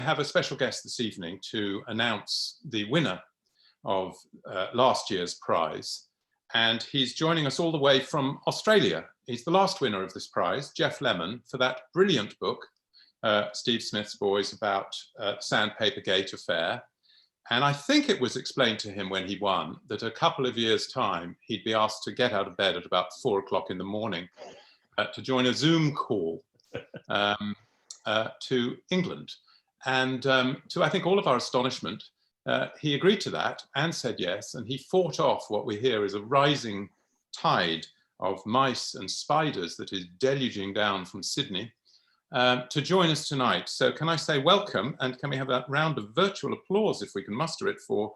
I have a special guest this evening to announce the winner of last year's prize, and he's joining us all the way from Australia. He's the last winner of this prize, Geoff Lemon, for that brilliant book, Steve Smith's Boys, about Sandpaper Gate affair. And I think it was explained to him when he won that a couple of years' time, he'd be asked to get out of bed at about 4 o'clock in the morning to join a Zoom call to England. And to, I think, all of our astonishment, he agreed to that and said yes. And he fought off what we hear is a rising tide of mice and spiders that is deluging down from Sydney to join us tonight. So can I say welcome, and can we have that round of virtual applause, if we can muster it, for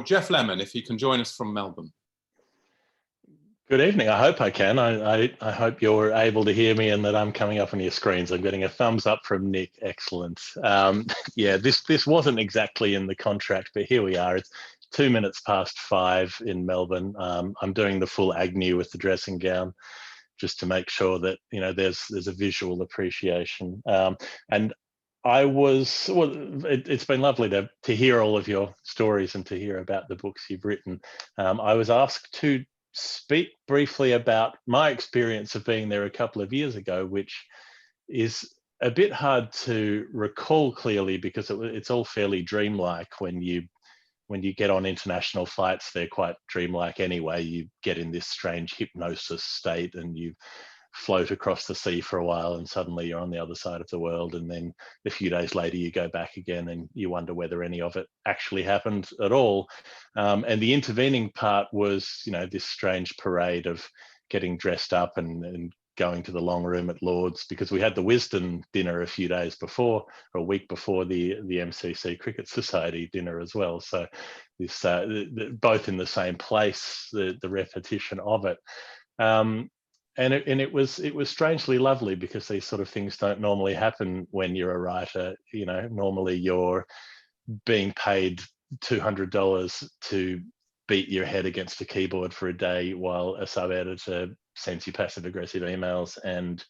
Geoff Lemon, if he can join us from Melbourne. Good evening. I hope I can. I hope you're able to hear me and that I'm coming up on your screens. I'm getting a thumbs up from Nick. Excellent. Yeah, this wasn't exactly in the contract, but here we are. It's 2 minutes past 5 in Melbourne. I'm doing the full Agnew with the dressing gown, just to make sure that there's a visual appreciation. And it's been lovely to hear all of your stories and to hear about the books you've written. I was asked to speak briefly about my experience of being there a couple of years ago, which is a bit hard to recall clearly because it's all fairly dreamlike. When you get on international flights, they're quite dreamlike anyway. You get in this strange hypnosis state and you float across the sea for a while and suddenly you're on the other side of the world, and then a few days later you go back again and you wonder whether any of it actually happened at all. And the intervening part was this strange parade of getting dressed up and going to the long room at Lord's, because we had the Wisdom dinner a few days before, or a week before the MCC Cricket Society dinner as well. So this both in the same place, the repetition of it. And it was strangely lovely, because these sort of things don't normally happen when you're a writer. Normally you're being paid $200 to beat your head against a keyboard for a day while a sub-editor sends you passive-aggressive emails, and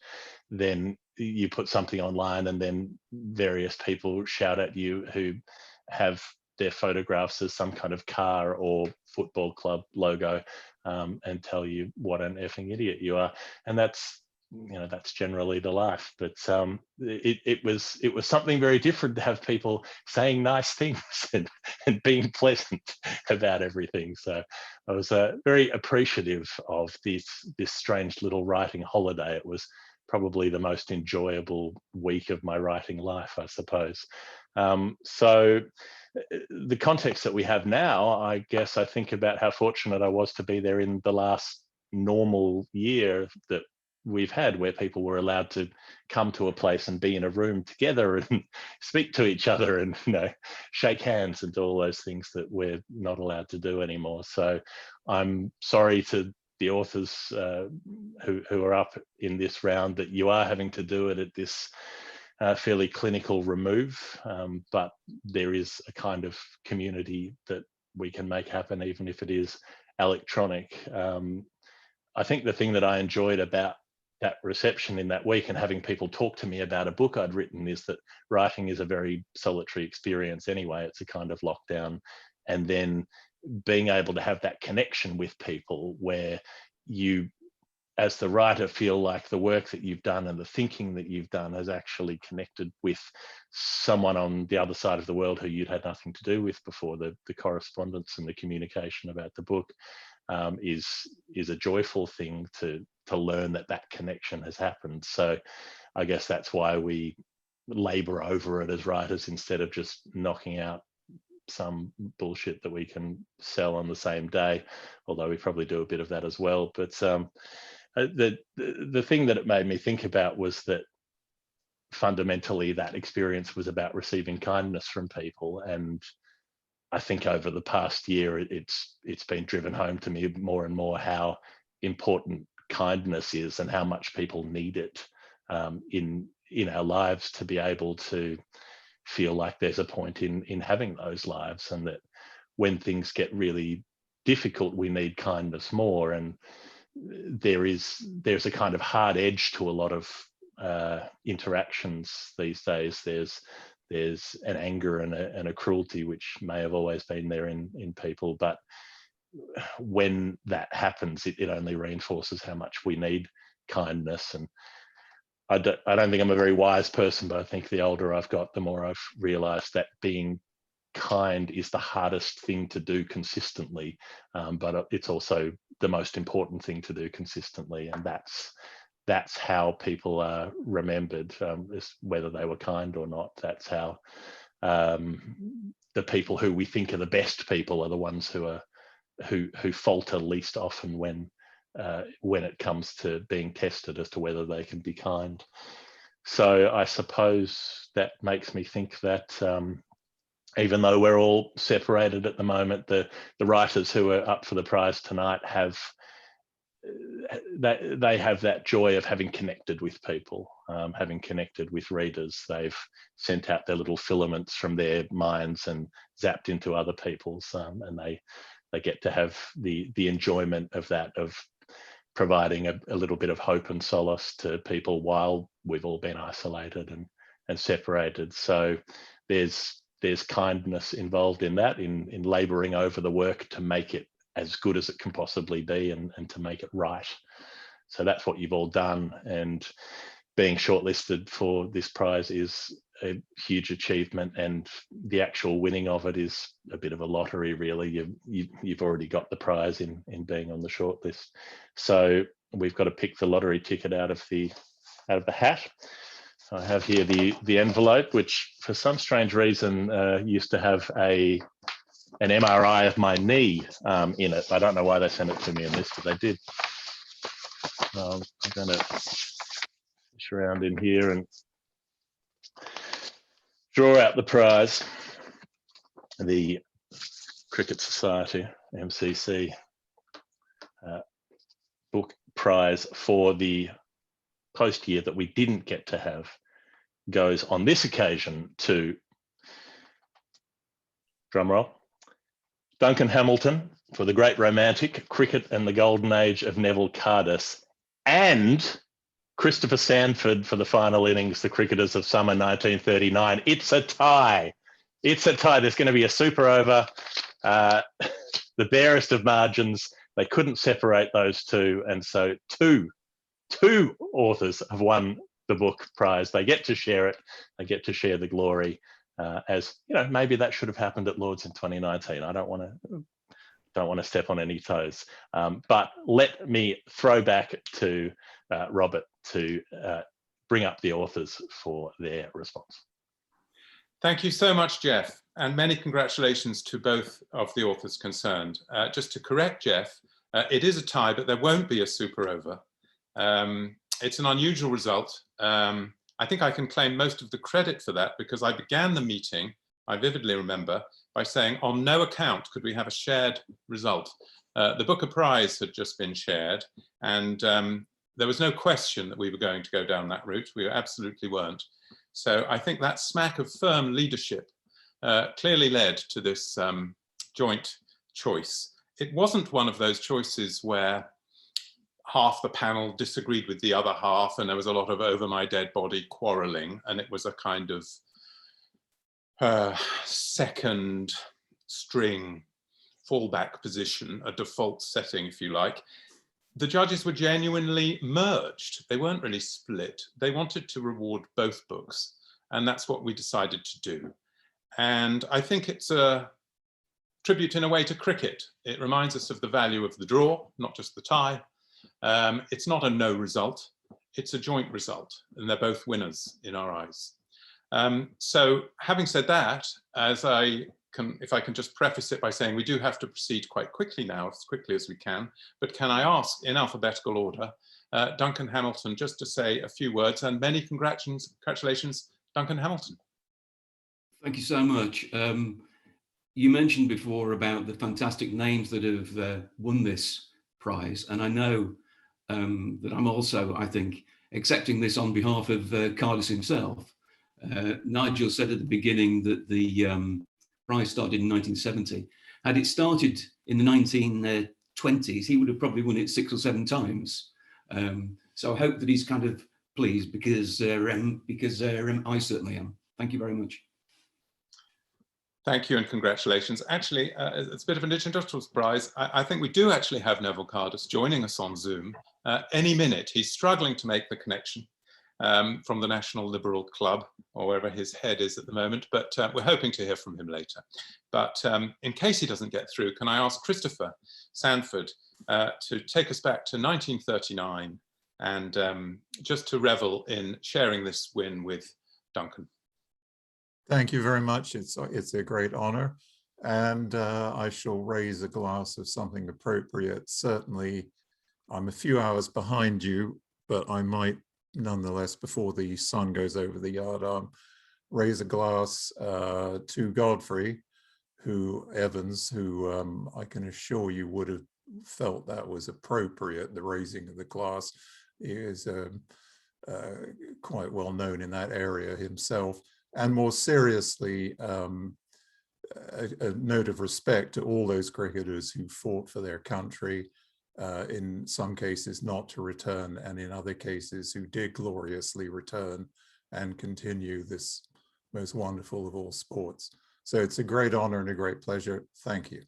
then you put something online and then various people shout at you who have their photographs as some kind of car or football club logo, and tell you what an effing idiot you are. And that's generally the life. But it was something very different to have people saying nice things and being pleasant about everything. So I was very appreciative of this strange little writing holiday. It was probably the most enjoyable week of my writing life, I suppose. So the context that we have now, I guess I think about how fortunate I was to be there in the last normal year that we've had, where people were allowed to come to a place and be in a room together and speak to each other and shake hands and do all those things that we're not allowed to do anymore. So I'm sorry to the authors who are up in this round that you are having to do it at this fairly clinical remove, but there is a kind of community that we can make happen, even if it is electronic. I think the thing that I enjoyed about that reception in that week and having people talk to me about a book I'd written is that writing is a very solitary experience anyway. It's a kind of lockdown, and then being able to have that connection with people where you, as the writer, feel like the work that you've done and the thinking that you've done has actually connected with someone on the other side of the world who you'd had nothing to do with before. The correspondence and the communication about the book is a joyful thing to learn that connection has happened. So I guess that's why we labor over it as writers, instead of just knocking out some bullshit that we can sell on the same day, although we probably do a bit of that as well. But the thing that it made me think about was that fundamentally that experience was about receiving kindness from people. And I think over the past year, it's been driven home to me more and more how important kindness is and how much people need it in our lives to be able to feel like there's a point in having those lives, and that when things get really difficult, we need kindness more. And there's a kind of hard edge to a lot of interactions these days. There's there's an anger and a cruelty which may have always been there in people, but when that happens, it only reinforces how much we need kindness. And I don't think I'm a very wise person, but I think the older I've got, the more I've realized that being kind is the hardest thing to do consistently, but it's also the most important thing to do consistently, and that's how people are remembered, whether they were kind or not. That's how the people who we think are the best people are the ones who falter least often when it comes to being tested as to whether they can be kind. So I suppose that makes me think that even though we're all separated at the moment, the writers who are up for the prize tonight have that joy of having connected with people, having connected with readers. They've sent out their little filaments from their minds and zapped into other people's, and they get to have the enjoyment of that, of providing a little bit of hope and solace to people while we've all been isolated and separated. So there's kindness involved in that, in labouring over the work to make it as good as it can possibly be and to make it right. So that's what you've all done, and being shortlisted for this prize is a huge achievement, and the actual winning of it is a bit of a lottery, really. You've already got the prize in being on the shortlist. So we've got to pick the lottery ticket out of the hat. I have here the envelope, which for some strange reason used to have an MRI of my knee in it. I don't know why they sent it to me in this, but they did. I'm going to push around in here and draw out the prize. The Cricket Society, MCC book prize for the post year that we didn't get to have goes on this occasion to, drumroll, Duncan Hamilton for The Great Romantic, Cricket and the Golden Age of Neville Cardus, and Christopher Sandford for The Final Innings, The Cricketers of Summer 1939. It's a tie. It's a tie. There's going to be a super over. The barest of margins. They couldn't separate those two, and so two authors have won the book prize. They get to share it. They get to share the glory. As you know, maybe that should have happened at Lord's in 2019. I don't want to step on any toes. But let me throw back to Robert to bring up the authors for their response. Thank you so much, Geoff, and many congratulations to both of the authors concerned. Just to correct Geoff, it is a tie, but there won't be a super over. It's an unusual result. I think I can claim most of the credit for that because I began the meeting, I vividly remember, by saying on no account could we have a shared result. The Booker Prize had just been shared, and there was no question that we were going to go down that route. We absolutely weren't. So I think that smack of firm leadership clearly led to this joint choice. It wasn't one of those choices where half the panel disagreed with the other half and there was a lot of over my dead body quarrelling, and it was a kind of second string fallback position, a default setting, if you like. The judges were genuinely merged. They weren't really split. They wanted to reward both books, and that's what we decided to do. And I think it's a tribute in a way to cricket. It reminds us of the value of the draw, not just the tie. It's not a no result, it's a joint result, and they're both winners in our eyes. So having said that, if I can just preface it by saying we do have to proceed quite quickly now, as quickly as we can, but can I ask, in alphabetical order, Duncan Hamilton just to say a few words, and many congratulations, Duncan Hamilton. Thank you so much. You mentioned before about the fantastic names that have won this prize, and I know that I'm also, I think, accepting this on behalf of Cardus himself. Nigel said at the beginning that the prize started in 1970. Had it started in the 1920s, he would have probably won it 6 or 7 times. So I hope that he's kind of pleased because I certainly am. Thank you very much. Thank you and congratulations. Actually, it's a bit of an international surprise. I think we do actually have Neville Cardus joining us on Zoom any minute. He's struggling to make the connection from the National Liberal Club, or wherever his head is at the moment, but we're hoping to hear from him later. But in case he doesn't get through, can I ask Christopher Sandford to take us back to 1939 and just to revel in sharing this win with Duncan. Thank you very much. It's a great honor. And I shall raise a glass of something appropriate. Certainly, I'm a few hours behind you, but I might nonetheless, before the sun goes over the yardarm, raise a glass to Godfrey, Evans, who I can assure you would have felt that was appropriate. The raising of the glass. He is quite well known in that area himself. And more seriously, a note of respect to all those cricketers who fought for their country, in some cases not to return, and in other cases who did gloriously return and continue this most wonderful of all sports. So it's a great honor and a great pleasure. Thank you.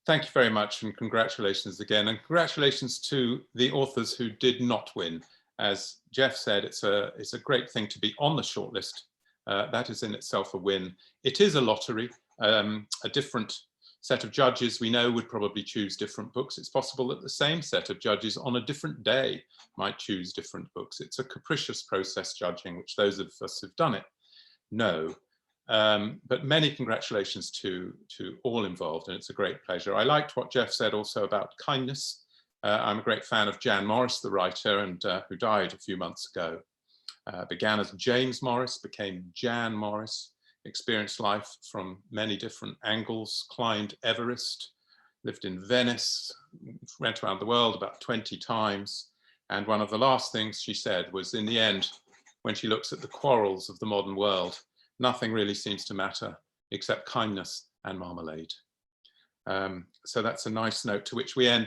Thank you very much, and congratulations again. And congratulations to the authors who did not win. As Geoff said, it's a great thing to be on the shortlist. That is in itself a win. It is a lottery. A different set of judges we know would probably choose different books. It's possible that the same set of judges on a different day might choose different books. It's a capricious process, judging, which those of us who've done it know. But many congratulations to all involved, and it's a great pleasure. I liked what Geoff said also about kindness. I'm a great fan of Jan Morris, the writer, and who died a few months ago. Began as James Morris, became Jan Morris, experienced life from many different angles, climbed Everest, lived in Venice, went around the world about 20 times. And one of the last things she said was, in the end, when she looks at the quarrels of the modern world, nothing really seems to matter except kindness and marmalade. So that's a nice note to which we end